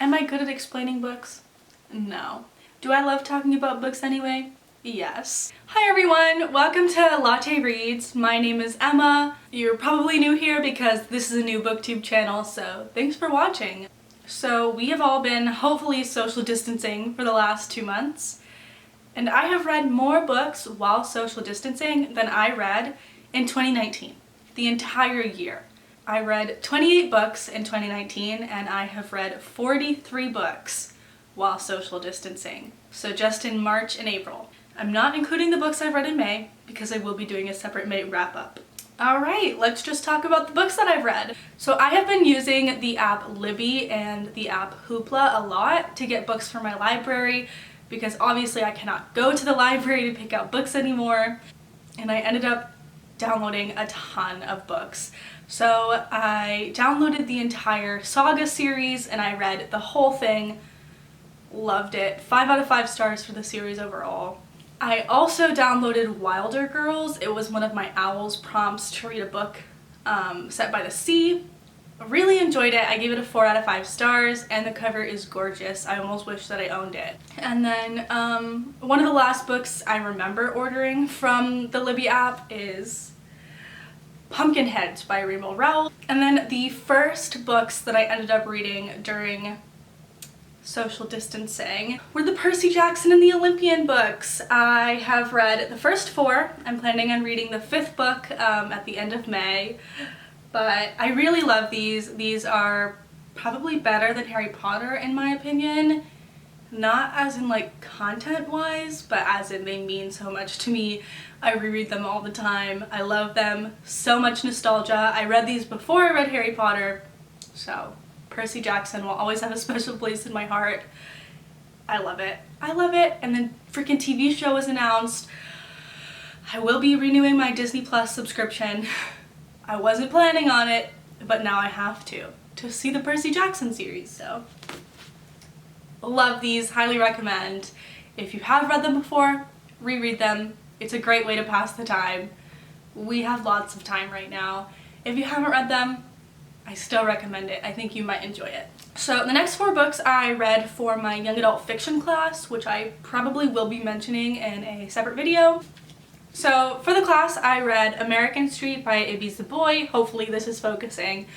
Am I good at explaining books? No. Do I love talking about books anyway? Yes. Hi everyone, welcome to Latte Reads. My name is Emma. You're probably new here because this is a new booktube channel, so thanks for watching. So we have all been hopefully social distancing for the last 2 months, and I have read more books while social distancing than I read in 2019, the entire year. I read 28 books in 2019 and I have read 43 books while social distancing. So just in March and April. I'm not including the books I've read in May because I will be doing a separate May wrap-up. Alright, let's just talk about the books that I've read. So I have been using the app Libby and the app Hoopla a lot to get books for my library because obviously I cannot go to the library to pick out books anymore. And I ended up downloading a ton of books. So I downloaded the entire Saga series and I read the whole thing. Loved it. 5 out of 5 stars for the series overall. I also downloaded Wilder Girls. It was one of my Owl's prompts to read a book set by the sea. Really enjoyed it. I gave it a 4 out of 5 stars and the cover is gorgeous. I almost wish that I owned it. And then one of the last books I remember ordering from the Libby app is Pumpkinheads by Rainbow Rowell. And then the first books that I ended up reading during social distancing were the Percy Jackson and the Olympian books. I have read the first 4. I'm planning on reading the 5th book at the end of May. But I really love these. These are probably better than Harry Potter in my opinion. Not as in like content wise, but as in they mean so much to me. I reread them all the time. I love them. So much nostalgia. I read these before I read Harry Potter, so Percy Jackson will always have a special place in my heart. I love it. I love it. And then freaking TV show was announced. I will be renewing my Disney Plus subscription. I wasn't planning on it, but now I have to see the Percy Jackson series, so love these, highly recommend. If you have read them before, reread them. It's a great way to pass the time. We have lots of time right now. If you haven't read them, I still recommend it. I think you might enjoy it. So the next 4 books I read for my young adult fiction class, which I probably will be mentioning in a separate video. So for the class I read American Street by Ibi Zoboi. Hopefully this is focusing.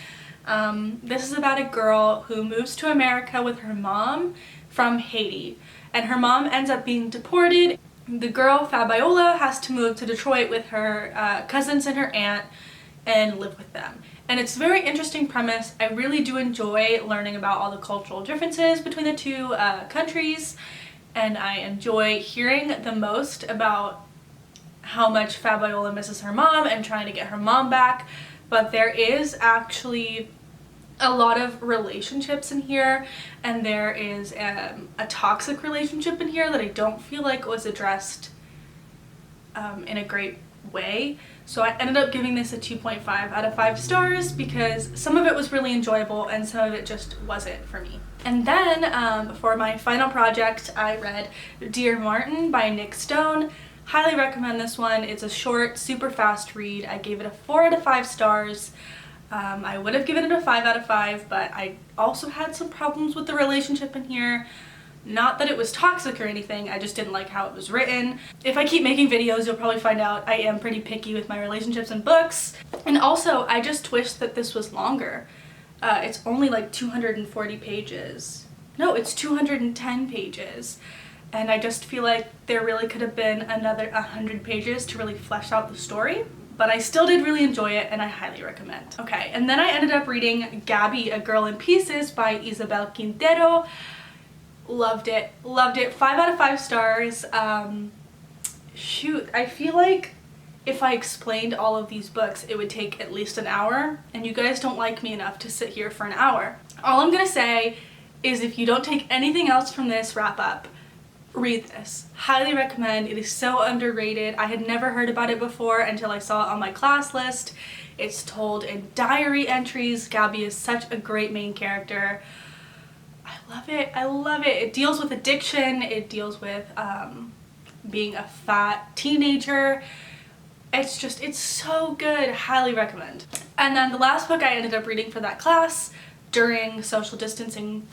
This is about a girl who moves to America with her mom from Haiti, and her mom ends up being deported. The girl, Fabiola, has to move to Detroit with her cousins and her aunt and live with them. And it's a very interesting premise. I really do enjoy learning about all the cultural differences between the two countries, and I enjoy hearing the most about how much Fabiola misses her mom and trying to get her mom back. But there is actually a lot of relationships in here, and there is a toxic relationship in here that I don't feel like was addressed in a great way. So I ended up giving this a 2.5 out of 5 stars because some of it was really enjoyable and some of it just wasn't for me. And then for my final project I read Dear Martin by Nick Stone. Highly recommend this one. It's a short, super fast read. I gave it a 4 out of 5 stars. I would have given it a 5 out of 5, but I also had some problems with the relationship in here. Not that it was toxic or anything, I just didn't like how it was written. If I keep making videos, you'll probably find out I am pretty picky with my relationships and books. And also, I just wish that this was longer. It's only like 240 pages. No, it's 210 pages. And I just feel like there really could have been another 100 pages to really flesh out the story. But I still did really enjoy it and I highly recommend. Okay, and then I ended up reading Gabby, A Girl in Pieces by Isabel Quintero. Loved it. Loved it. 5 out of 5 stars. Shoot, I feel like if I explained all of these books, it would take at least an hour, and you guys don't like me enough to sit here for an hour. All I'm gonna say is if you don't take anything else from this wrap up, read this. Highly recommend. It is so underrated. I had never heard about it before until I saw it on my class list. It's told in diary entries. Gabby is such a great main character. I love it. I love it. It deals with addiction. It deals with being a fat teenager. It's so good. Highly recommend. And then the last book I ended up reading for that class during social distancing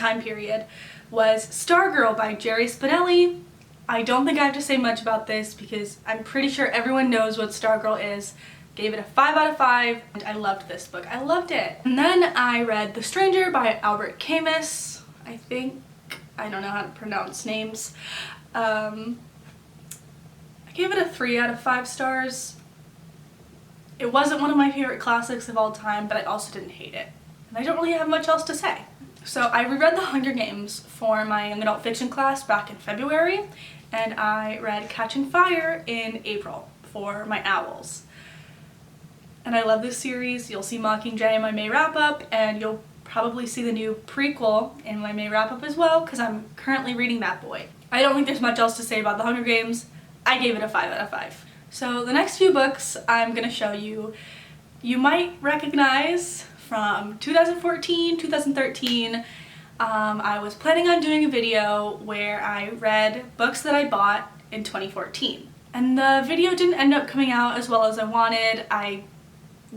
time period was Stargirl by Jerry Spinelli. I don't think I have to say much about this because I'm pretty sure everyone knows what Stargirl is. Gave it a 5 out of 5, and I loved this book. I loved it. And then I read The Stranger by Albert Camus. I don't know how to pronounce names. I gave it a 3 out of 5 stars. It wasn't one of my favorite classics of all time, but I also didn't hate it. And I don't really have much else to say. So I reread The Hunger Games for my young adult fiction class back in February, and I read Catching Fire in April for my owls. And I love this series. You'll see Mockingjay in my May wrap-up, and you'll probably see the new prequel in my May wrap-up as well, because I'm currently reading that boy. I don't think there's much else to say about The Hunger Games. I gave it a 5 out of 5. So the next few books I'm going to show you, you might recognize from 2014, 2013. I was planning on doing a video where I read books that I bought in 2014. And the video didn't end up coming out as well as I wanted. I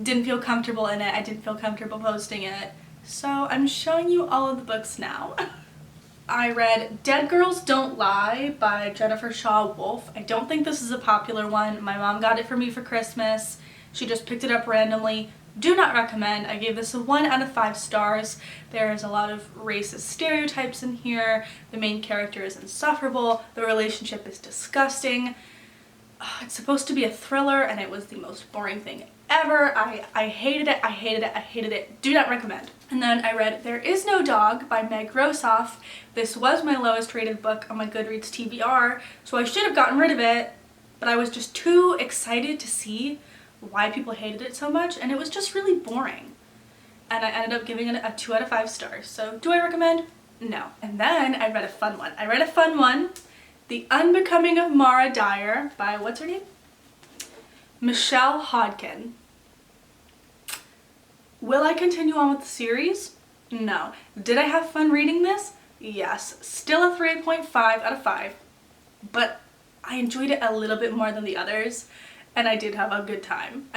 didn't feel comfortable in it. I didn't feel comfortable posting it. So I'm showing you all of the books now. I read Dead Girls Don't Lie by Jennifer Shaw Wolf. I don't think this is a popular one. My mom got it for me for Christmas. She just picked it up randomly. Do not recommend. I gave this a 1 out of 5 stars. There is a lot of racist stereotypes in here. The main character is insufferable. The relationship is disgusting. It's supposed to be a thriller, and it was the most boring thing ever. I hated it, I hated it, I hated it. Do not recommend. And then I read There Is No Dog by Meg Rosoff. This was my lowest rated book on my Goodreads TBR, so I should have gotten rid of it, but I was just too excited to see why people hated it so much, and it was just really boring. And I ended up giving it a 2 out of 5 stars. So do I recommend? No. And then I read a fun one. The Unbecoming of Mara Dyer by, what's her name? Michelle Hodkin. Will I continue on with the series? No. Did I have fun reading this? Yes. Still a 3.5 out of 5, but I enjoyed it a little bit more than the others, and I did have a good time.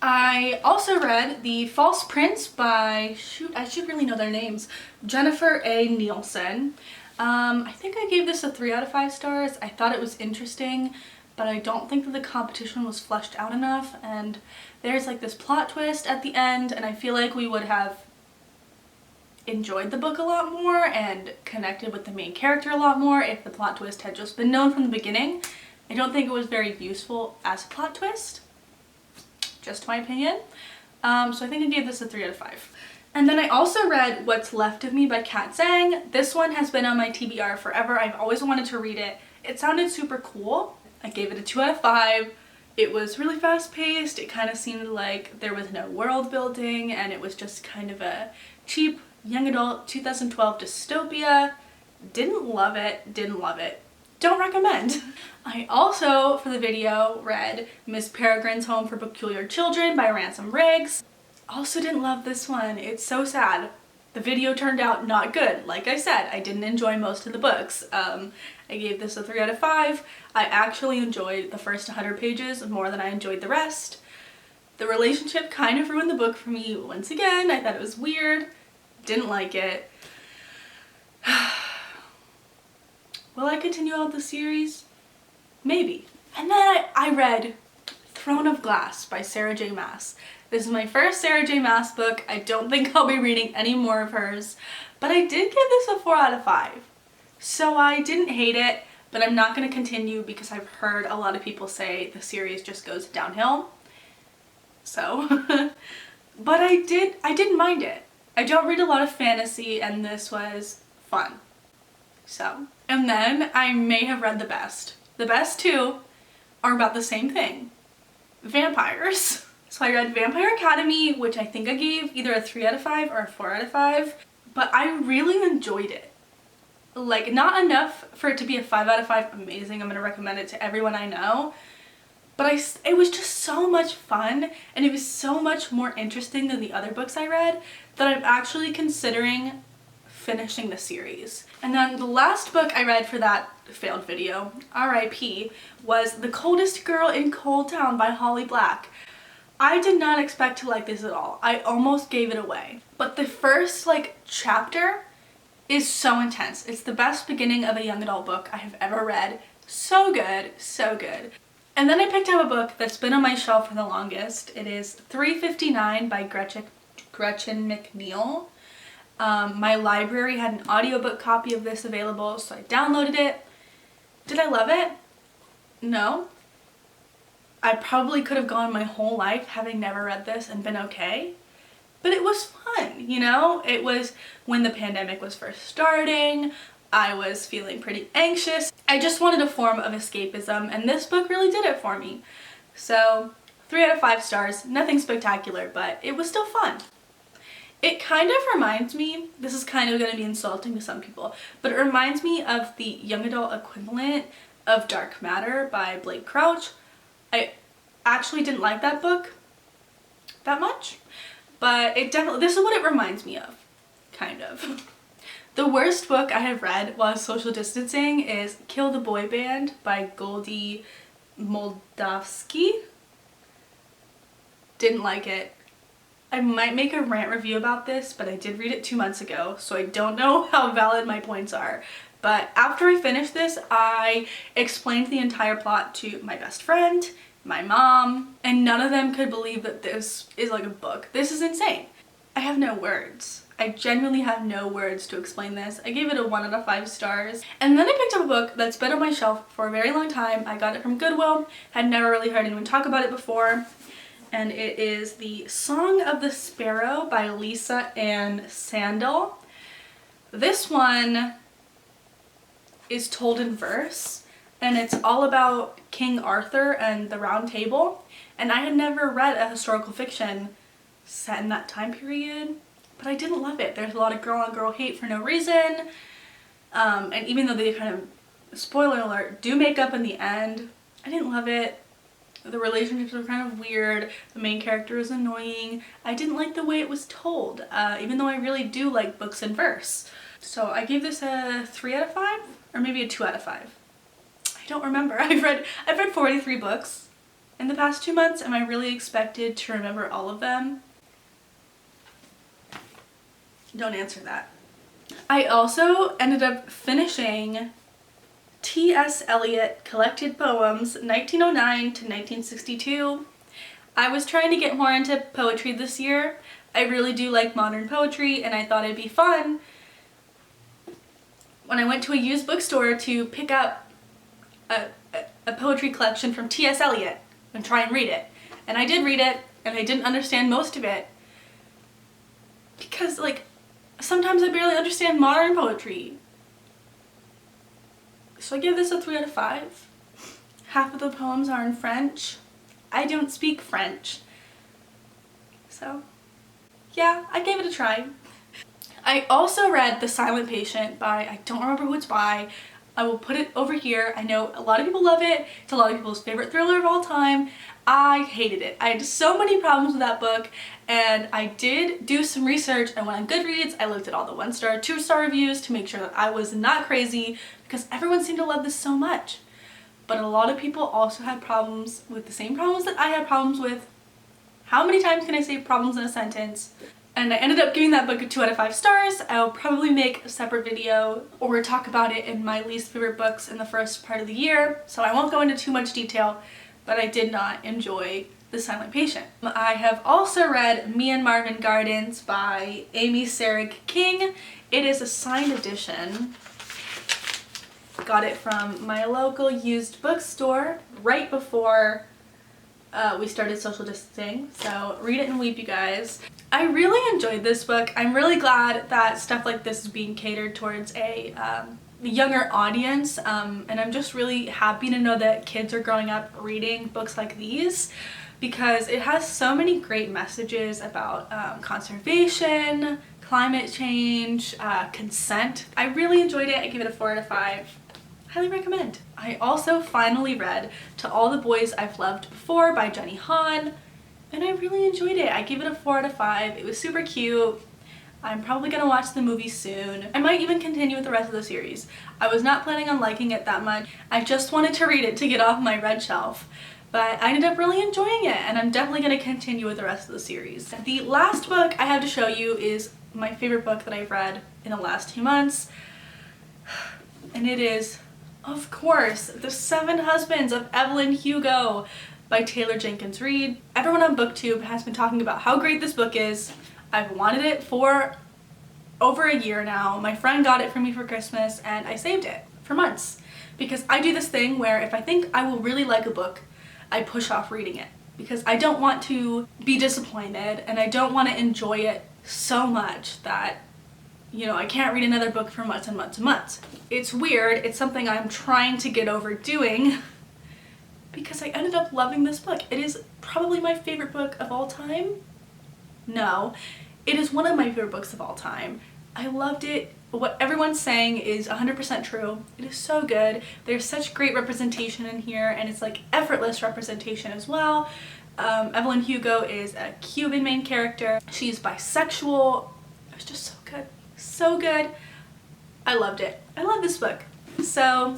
I also read The False Prince by, I should really know their names, Jennifer A. Nielsen. I think I gave this a 3 out of 5 stars. I thought it was interesting, but I don't think that the competition was fleshed out enough, and there's like this plot twist at the end, and I feel like we would have enjoyed the book a lot more and connected with the main character a lot more if the plot twist had just been known from the beginning. I don't think it was very useful as a plot twist, just my opinion. So I think I gave this a 3 out of 5. And then I also read What's Left of Me by Kat Zhang. This one has been on my TBR forever. I've always wanted to read it. It sounded super cool. I gave it a 2 out of 5. It was really fast paced. It kind of seemed like there was no world building, and it was just kind of a cheap young adult 2012 dystopia. Didn't love it. Don't recommend. I also, for the video, read Miss Peregrine's Home for Peculiar Children by Ransom Riggs. Also didn't love this one. It's so sad. The video turned out not good. Like I said, I didn't enjoy most of the books. I gave this a 3 out of 5. I actually enjoyed the first 100 pages more than I enjoyed the rest. The relationship kind of ruined the book for me once again. I thought it was weird. Didn't like it. Will I continue on with the series? Maybe. And then I read Throne of Glass by Sarah J. Maas. This is my first Sarah J. Maas book. I don't think I'll be reading any more of hers, but I did give this a 4 out of 5. So I didn't hate it, but I'm not going to continue because I've heard a lot of people say the series just goes downhill. So, but I didn't mind it. I don't read a lot of fantasy, and this was fun. So, and then I may have read the best. The best two are about the same thing. Vampires. So I read Vampire Academy, which I think I gave either a 3 out of 5 or a 4 out of 5, but I really enjoyed it. Like, not enough for it to be a 5 out of 5 amazing. I'm going to recommend it to everyone I know. But it was just so much fun, and it was so much more interesting than the other books I read that I'm actually considering finishing the series. And then the last book I read for that failed video, RIP, was The Coldest Girl in Cold Town by Holly Black. I did not expect to like this at all. I almost gave it away. But the first like chapter is so intense. It's the best beginning of a young adult book I have ever read. So good, so good. And then I picked up a book that's been on my shelf for the longest. It is 359 by Gretchen McNeil. My library had an audiobook copy of this available, so I downloaded it. Did I love it? No. I probably could have gone my whole life having never read this and been okay. But it was fun, you know? It was when the pandemic was first starting. I was feeling pretty anxious. I just wanted a form of escapism, and this book really did it for me. So 3 out of 5 stars, nothing spectacular, but it was still fun. It kind of reminds me, this is kind of going to be insulting to some people, but it reminds me of the young adult equivalent of Dark Matter by Blake Crouch. I actually didn't like that book that much, but it definitely, this is what it reminds me of, kind of. The worst book I have read while social distancing is Kill the Boy Band by Goldie Moldavsky. Didn't like it. I might make a rant review about this, but I did read it 2 months ago, so I don't know how valid my points are. But after I finished this, I explained the entire plot to my best friend, my mom, and none of them could believe that this is like a book. This is insane. I have no words. I genuinely have no words to explain this. I gave it a 1 out of 5 stars. And then I picked up a book that's been on my shelf for a very long time. I got it from Goodwill. Had never really heard anyone talk about it before. And it is The Song of the Sparrow by Lisa Ann Sandel. This one is told in verse, and it's all about King Arthur and the Round Table. And I had never read a historical fiction set in that time period, but I didn't love it. There's a lot of girl-on-girl hate for no reason, and even though they kind of, spoiler alert, do make up in the end, I didn't love it. The relationships were kind of weird, the main character was annoying. I didn't like the way it was told, even though I really do like books in verse. So I gave this a 3 out of 5, or maybe a 2 out of 5. I don't remember. I've read 43 books in the past 2 months. Am I really expected to remember all of them? Don't answer that. I also ended up finishing T.S. Eliot Collected Poems 1909 to 1962. I was trying to get more into poetry this year. I really do like modern poetry, and I thought it'd be fun when I went to a used bookstore to pick up a poetry collection from T.S. Eliot and try and read it. And I did read it, and I didn't understand most of it because, like, sometimes I barely understand modern poetry. So I give this a 3 out of 5. Half of the poems are in French. I don't speak French. So, yeah, I gave it a try. I also read The Silent Patient by, I don't remember who it's by. I will put it over here. I know a lot of people love it. It's a lot of people's favorite thriller of all time. I hated it. I had so many problems with that book, and I did do some research. I went on Goodreads. I looked at all the 1-star, 2-star reviews to make sure that I was not crazy, because everyone seemed to love this so much. But a lot of people also had problems with the same problems that I had problems with. How many times can I say problems in a sentence? And I ended up giving that book a 2 out of 5 stars. I'll probably make a separate video or talk about it in my least favorite books in the first part of the year, so I won't go into too much detail, but I did not enjoy The Silent Patient. I have also read Me and Marvin Gardens by Amy Serig King. It is a signed edition. Got it from my local used bookstore right before we started social distancing, so read it and weep, you guys. I really enjoyed this book. I'm really glad that stuff like this is being catered towards a younger audience, and I'm just really happy to know that kids are growing up reading books like these, because it has so many great messages about conservation, climate change, consent. I really enjoyed it. I give it a 4 out of 5. Highly recommend. I also finally read To All the Boys I've Loved Before by Jenny Han, and I really enjoyed it. I gave it a 4 out of 5. It was super cute. I'm probably gonna watch the movie soon. I might even continue with the rest of the series. I was not planning on liking it that much. I just wanted to read it to get off my red shelf. but I ended up really enjoying it, and I'm definitely going to continue with the rest of the series. The last book I have to show you is my favorite book that I've read in the last 2 months, and it is, of course, The 7 Husbands of Evelyn Hugo by Taylor Jenkins Reid. Everyone on BookTube has been talking about how great this book is. I've wanted it for over a year now. My friend got it for me for Christmas, and I saved it for months because I do this thing where if I think I will really like a book, I push off reading it because I don't want to be disappointed, and I don't want to enjoy it so much that, you know, I can't read another book for months and months and months. It's weird. It's something I'm trying to get over doing because I ended up loving this book. It is probably my favorite book of all time. No, it is one of my favorite books of all time. I loved it. What everyone's saying is 100% true. It is so good. There's such great representation in here, and it's like effortless representation as well. Evelyn Hugo is a Cuban main character. She's bisexual. It was just so good. So good. I loved it. I love this book. So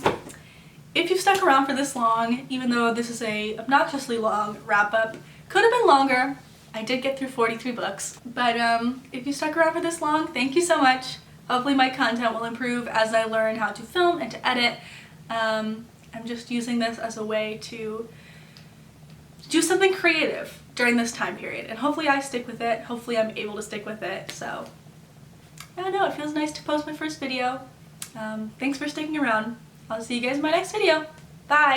if you've stuck around for this long, even though this is a obnoxiously long wrap-up, could have been longer. I did get through 43 books, but if you stuck around for this long, thank you so much. Hopefully my content will improve as I learn how to film and to edit. I'm just using this as a way to do something creative during this time period, and hopefully I stick with it. Hopefully I'm able to stick with it. So I don't know, it feels nice to post my first video. Thanks for sticking around. I'll see you guys in my next video. Bye!